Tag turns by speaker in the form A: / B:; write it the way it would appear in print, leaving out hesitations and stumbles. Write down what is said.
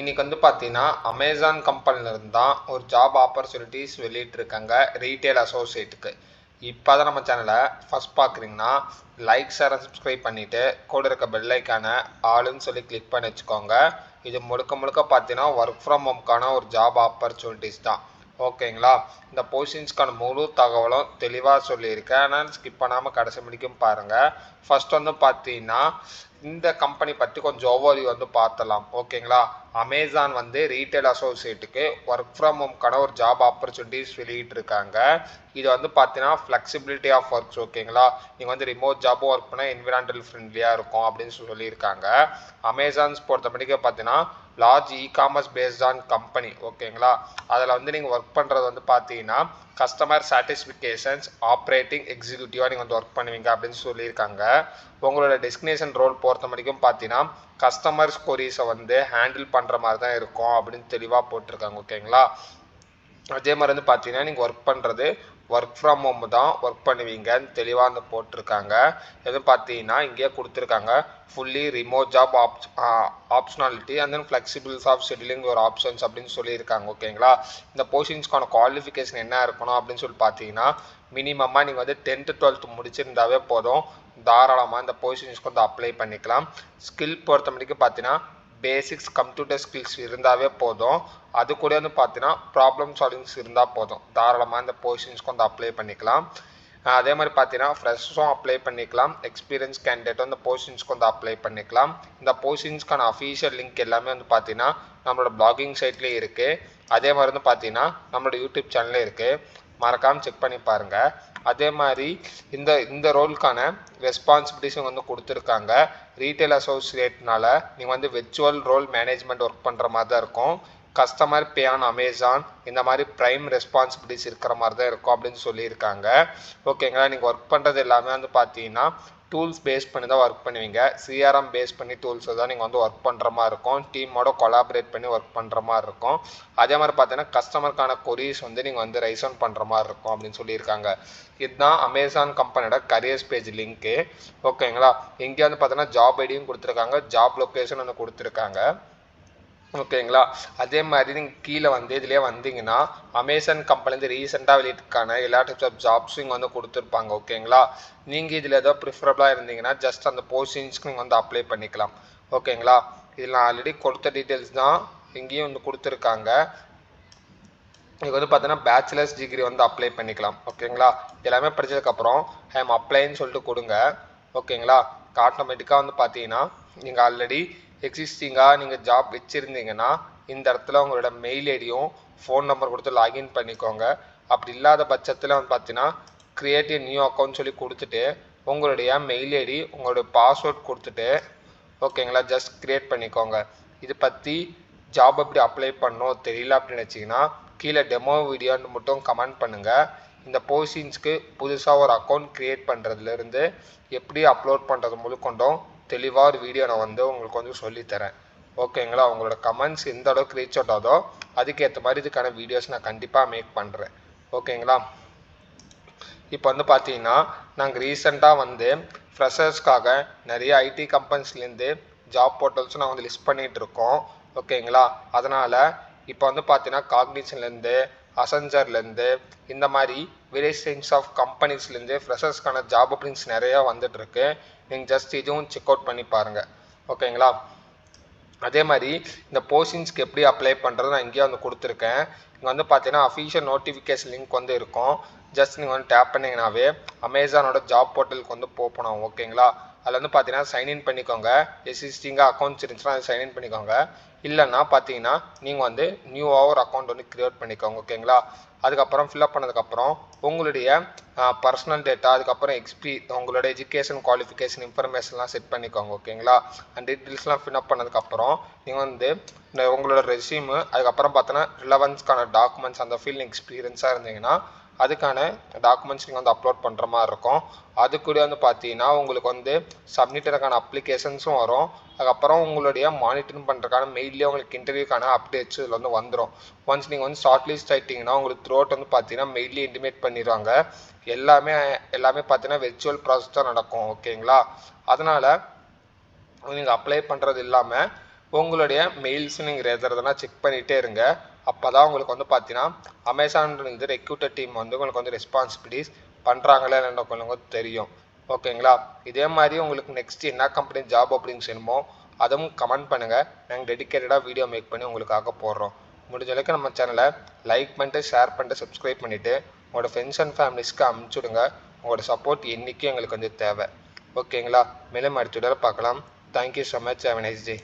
A: இன்னைக்கு வந்து பார்த்தீங்கன்னா அமேசான் கம்பெனிலேருந்து தான் ஒரு ஜாப் ஆப்பர்ச்சுனிட்டிஸ் வெளியிட்டிருக்காங்க ரீட்டைல் அசோசியேட்டுக்கு. இப்போ தான் நம்ம சேனலை ஃபஸ்ட் பார்க்குறீங்கன்னா லைக் ஷேர் சப்ஸ்கிரைப் பண்ணிவிட்டு கூட இருக்க பெல் ஐக்கானை ஆளுன்னு சொல்லி கிளிக் பண்ணி வச்சுக்கோங்க. இது முழுக்க முழுக்க பார்த்தீங்கன்னா ஒர்க் ஃப்ரம் ஹோம்க்கான ஒரு ஜாப் ஆப்பர்ச்சுனிட்டிஸ் தான். ஓகேங்களா, இந்த பொசிஷன்ஸ்க்கான முழு தகவலும் தெளிவாக சொல்லியிருக்கேன். ஆனால் ஸ்கிப் பண்ணாமல் கடைசி முடிக்கும் பாருங்கள். ஃபர்ஸ்ட் வந்து பார்த்தீங்கன்னா இந்த கம்பெனி பற்றி கொஞ்சம் ஓவர்வியூ வந்து பார்த்தலாம். ஓகேங்களா, அமேசான் வந்து ரீட்டைல் அசோசியேட்டுக்கு ஒர்க் ஃப்ரம் ஹோம்க்கான ஒரு ஜாப் ஆப்பர்ச்சுனிட்டிஸ் வெளியிட்டிருக்காங்க. இது வந்து பார்த்தீங்கன்னா ஃப்ளெக்சிபிலிட்டி ஆஃப் ஒர்க்ஸ். ஓகேங்களா, நீங்கள் வந்து ரிமோட் ஜாபும் ஒர்க் பண்ணால் என்விரான்மெண்டல் ஃப்ரெண்ட்லியாக இருக்கும் அப்படின்னு சொல்லியிருக்காங்க. அமேசான்ஸ் பொறுத்தமட்டிக்கு பார்த்தீங்கன்னா large e-commerce based on company. ஓகேங்களா, அதில் வந்து நீங்கள் ஒர்க் பண்ணுறது வந்து பார்த்தீங்கன்னா கஸ்டமர் சாட்டிஸ்ஃபிகேஷன்ஸ் ஆப்ரேட்டிங் எக்ஸிக்யூட்டிவாக நீங்கள் வந்து ஒர்க் பண்ணுவீங்க அப்படின்னு சொல்லியிருக்காங்க. உங்களோட டெஸ்டினேஷன் ரோல் பொறுத்த வரைக்கும் பார்த்தீங்கன்னா கஸ்டமர்ஸ் கொரீஸை வந்து ஹேண்டில் பண்ணுற மாதிரி தான் இருக்கும் அப்படின்னு தெளிவாக போட்டிருக்காங்க. ஓகேங்களா, அதே மாதிரி வந்து பார்த்தீங்கன்னா நீங்கள் ஒர்க் பண்ணுறது ஒர்க் ஃப்ரம் ஹோம் தான் ஒர்க் பண்ணுவீங்கன்னு தெளிவாக வந்து போட்டிருக்காங்க. எதுவும் பார்த்தீங்கன்னா இங்கேயே கொடுத்துருக்காங்க fully remote job optionality and then flexibles of scheduling ஒரு ஆப்ஷன்ஸ் அப்படின்னு சொல்லியிருக்காங்க. ஓகேங்களா, இந்த பொசிஷன்ஸ்க்கான குவாலிஃபிகேஷன் என்ன இருக்கணும் அப்படின்னு சொல்லி பார்த்தீங்கன்னா மினிமமாக நீங்கள் வந்து 10th 12th முடிச்சிருந்தாவே போதும், தாராளமாக இந்த பொசிஷன்ஸ்க்கு வந்து அப்ளை பண்ணிக்கலாம். ஸ்கில் பொறுத்த வரைக்கும் பார்த்தீங்கன்னா பேசிக்ஸ் கம்ப்யூட்டர் ஸ்கில்ஸ் இருந்தாவே போதும். அது கூட வந்து பார்த்தீங்கன்னா ப்ராப்ளம் சால்விங்ஸ் இருந்தால் போதும், தாராளமாக இந்த பொசிஷன்ஸ்க்கு வந்து அப்ளை பண்ணிக்கலாம். அதே மாதிரி பார்த்தீங்கன்னா ஃப்ரெஷ்ஷும் அப்ளை பண்ணிக்கலாம், எக்ஸ்பீரியன்ஸ் கேண்டிடேட்டும் இந்த பொசிஷன்ஸ்க்கு வந்து அப்ளை பண்ணிக்கலாம். இந்த பொசிஷன்ஸ்க்கான அஃபீஷியல் லிங்க் எல்லாமே வந்து பார்த்தீங்கன்னா நம்மளோட பிளாகிங் சைட்லேயே இருக்குது. அதே மாதிரி வந்து பார்த்தீங்கன்னா நம்மளோட யூடியூப் சேனல்லே இருக்குது, மறக்காமல் செக் பண்ணி பாருங்கள். அதே மாதிரி இந்த ரோலுக்கான ரெஸ்பான்சிபிலிட்டிஸும் வந்து கொடுத்துருக்காங்க. ரீட்டைல் அசோசியேட்னால நீங்கள் வந்து விர்ச்சுவல் ரோல் மேனேஜ்மெண்ட் ஒர்க் பண்ணுற மாதிரி தான் இருக்கும். கஸ்டமர் பே ஆன் அமேசான் இந்த மாதிரி ப்ரைம் ரெஸ்பான்சிபிலிட்டிஸ் இருக்கிற மாதிரி தான் இருக்கும் அப்படின்னு சொல்லியிருக்காங்க. ஓகேங்களா, நீங்கள் ஒர்க் பண்ணுறது எல்லாமே வந்து பார்த்தீங்கன்னா டூல்ஸ் பேஸ் பண்ணி தான் ஒர்க் பண்ணுவீங்க. சிஆர்எம் பேஸ் பண்ணி டூல்ஸை தான் நீங்கள் வந்து ஒர்க் பண்ணுற மாதிரி இருக்கும். டீமோட கொலாபரேட் பண்ணி ஒர்க் பண்ணுற மாதிரி இருக்கும். அதே மாதிரி பார்த்தீங்கன்னா கஸ்டமருக்கான கொரீஸ் வந்து நீங்கள் வந்து ரைஸ் ஆன் பண்ணுற மாதிரி இருக்கும் அப்படின்னு சொல்லியிருக்காங்க. இதுதான் அமேசான் கம்பெனியோட கரியர்ஸ் பேஜ் லிங்க்கு. ஓகேங்களா, இங்கே வந்து பார்த்தீங்கன்னா ஜாப் ஐடியும் கொடுத்துருக்காங்க, ஜாப் லொக்கேஷன் வந்து கொடுத்துருக்காங்க. ஓகேங்களா, அதே மாதிரி நீங்கள் கீழே வந்து இதிலே வந்தீங்கன்னா அமேசான் கம்பெனிலேருந்து ரீசெண்டாக வெளியிட்டிருக்கான எல்லா டைப்ஸ் ஆஃப் ஜாப்ஸும் இங்கே வந்து கொடுத்துருப்பாங்க. ஓகேங்களா, நீங்கள் இதில் ஏதோ ப்ரிஃபரபுளாக இருந்தீங்கன்னா ஜஸ்ட் அந்த போஸ்டிங்ஸ்க்கு நீங்கள் வந்து அப்ளை பண்ணிக்கலாம். ஓகேங்களா, இதில் நான் ஆல்ரெடி கொடுத்த டீட்டெயில்ஸ் தான் இங்கேயும் வந்து கொடுத்துருக்காங்க. இதுக்கு வந்து பார்த்தீங்கன்னா பேச்சுலர்ஸ் டிகிரி வந்து அப்ளை பண்ணிக்கலாம். ஓகேங்களா, எல்லாமே படித்ததுக்கப்புறம் ஐ எம் அப்ளைன்னு சொல்லிட்டு கொடுங்க. ஓகேங்களா, ஆட்டோமேட்டிக்காக வந்து பார்த்தீங்கன்னா நீங்கள் ஆல்ரெடி எக்ஸிஸ்டிங்காக நீங்கள் ஜாப் வச்சுருந்தீங்கன்னா இந்த இடத்துல உங்களோட மெயில் ஐடியும் ஃபோன் நம்பர் கொடுத்து லாகின் பண்ணிக்கோங்க. அப்படி இல்லாத பட்சத்தில் வந்து பார்த்தீங்கன்னா கிரியேட் ஏ நியூ அக்கௌண்ட் சொல்லி கொடுத்துட்டு உங்களுடைய மெயில் ஐடி உங்களுடைய பாஸ்வேர்ட் கொடுத்துட்டு ஓகேங்களா ஜஸ்ட் கிரியேட் பண்ணிக்கோங்க. இது பற்றி ஜாப் எப்படி அப்ளை பண்ணணும் தெரியல அப்படின்னு வச்சிங்கன்னா கீழே டெமோ வீடியோன்னு மட்டும் கமெண்ட் பண்ணுங்கள். இந்த போஸ்டிங்ஸ்க்கு புதுசாக ஒரு அக்கௌண்ட் க்ரியேட் பண்ணுறதுலேருந்து எப்படி அப்லோட் பண்ணுறது முழுக்கொண்டும் தெளிவாக ஒரு வீடியோ நான் வந்து உங்களுக்கு வந்து சொல்லித்தரேன். ஓகேங்களா, உங்களோட கமெண்ட்ஸ் எந்த அளவுக்கு ரீச் அவுட் ஆகுதோ அதுக்கேற்ற மாதிரி இதுக்கான வீடியோஸ் நான் கண்டிப்பாக மேக் பண்ணுறேன். ஓகேங்களா, இப்போ வந்து பார்த்தீங்கன்னா நாங்கள் ரீசெண்டாக வந்து ஃப்ரெஷர்ஸ்க்காக நிறைய ஐடி கம்பெனிஸ்லேருந்து ஜாப் போர்ட்டல்ஸும் நாங்கள் வந்து லிஸ்ட் பண்ணிகிட்ருக்கோம். ஓகேங்களா, அதனால் இப்போ வந்து பார்த்தீங்கன்னா காக்னிஷன்லேருந்து அசென்சர்லேருந்து இந்த மாதிரி வேரியஸ் டைப்ஸ் ஆஃப் கம்பெனிஸ்லேருந்து ஃப்ரெஷர்ஸ்க்கான ஜாப் ஓப்பனிங்ஸ் நிறையா வந்துட்டுருக்கு. நீங்கள் ஜஸ்ட் இதுவும் செக் அவுட் பண்ணி பாருங்கள். ஓகேங்களா, அதே மாதிரி இந்த போஸ்டிங்ஸ்க்கு எப்படி அப்ளை பண்ணுறது நான் இங்கேயே வந்து கொடுத்துருக்கேன். இங்கே வந்து பார்த்தீங்கன்னா அஃபீஷியல் நோட்டிஃபிகேஷன் லிங்க் வந்து இருக்கும். ஜஸ்ட் நீங்கள் வந்து டேப் பண்ணிங்கனாவே அமேசானோட ஜாப் போர்ட்டலுக்கு வந்து போகணும். ஓகேங்களா, அதில் வந்து பார்த்தீங்கன்னா சைன்இன் பண்ணிக்கோங்க. எக்ஸிஸ்டிங்காக அக்கௌண்ட்ஸ் இருந்துச்சுன்னா அதை சைன்இன் பண்ணிக்கோங்க. இல்லைன்னா பார்த்தீங்கன்னா நீங்கள் வந்து நியூவாக ஒரு அக்கௌண்ட் வந்து க்ரியேட் பண்ணிக்கோங்க. ஓகேங்களா, அதுக்கப்புறம் ஃபில்அப் பண்ணதுக்கப்புறம் உங்களுடைய பர்சனல் டேட்டா அதுக்கப்புறம் உங்களோட எஜுகேஷன் குவாலிஃபிகேஷன் இன்ஃபர்மேஷன்லாம் செட் பண்ணிக்கோங்க. ஓகேங்களா, அந்த டீட்டெயில்ஸ்லாம் ஃபில்அப் பண்ணதுக்கப்புறம் நீங்கள் வந்து உங்களோட ரெஸ்யூமு அதுக்கப்புறம் பார்த்தோன்னா ரிலவன்ஸ்க்கான டாக்குமெண்ட்ஸ் அந்த ஃபீல்டு எக்ஸ்பீரியன்ஸாக இருந்தீங்கன்னா அதுக்கான டாக்குமெண்ட்ஸ் நீங்கள் வந்து அப்லோட் பண்ணுற மாதிரி இருக்கும். அது கூட வந்து பார்த்தீங்கன்னா உங்களுக்கு வந்து சப்மிட்டருக்கான அப்ளிகேஷன்ஸும் வரும். அதுக்கப்புறம் உங்களுடைய மானிட்டரிங் பண்ணுறதுக்கான மெயிலே உங்களுக்கு இன்டர்வியூக்கான அப்டேட்ஸ் இதில் வந்து வந்துடும். ஒன்ஸ் நீங்கள் வந்து ஷார்ட் லிஸ்ட் ஆகிட்டிங்கன்னா உங்களுக்கு த்ரோட் வந்து பார்த்தீங்கன்னா மெயிலே இன்டிமேட் பண்ணிடுவாங்க. எல்லாமே பார்த்தீங்கன்னா விர்ச்சுவல் ப்ராசஸ் தான் நடக்கும். ஓகேங்களா, அதனால் நீங்கள் அப்ளை பண்ணுறது இல்லாமல் உங்களுடைய மெயில்ஸ் நீங்கள் எழுதுறதுனா செக் பண்ணிகிட்டே இருங்க. அப்போ தான் உங்களுக்கு வந்து பார்த்தீங்கன்னா அமேசான் ரெக்ரூட்டர் டீம் வந்து உங்களுக்கு வந்து ரெஸ்பான்சிபிலிட்டிஸ் பண்ணுறாங்களே என்னென்னு உங்களுக்கு தெரியும். ஓகேங்களா? இதே மாதிரி உங்களுக்கு நெக்ஸ்ட் என்ன கம்பெனி ஜாப் அப்படின்னு செய்யணுமோ அதுவும் கமெண்ட் பண்ணுங்கள். நாங்கள் டெடிக்கேட்டடாக வீடியோ மேக் பண்ணி உங்களுக்காக போடுறோம். முடிஞ்ச அளவுக்கு நம்ம சேனலை லைக் பண்ணிட்டு ஷேர் பண்ணிட்டு சப்ஸ்கிரைப் பண்ணிவிட்டு உங்களோட ஃப்ரெண்ட்ஸ் அண்ட் ஃபேமிலிஸ்க்கு அனுப்பிச்சுடுங்க. உங்களோட சப்போர்ட் என்றைக்கும் எங்களுக்கு வந்து தேவை. ஓகேங்களா? மேலும் அடுத்த வீடியோவில் பார்க்கலாம். Thank you so much. Have a nice day.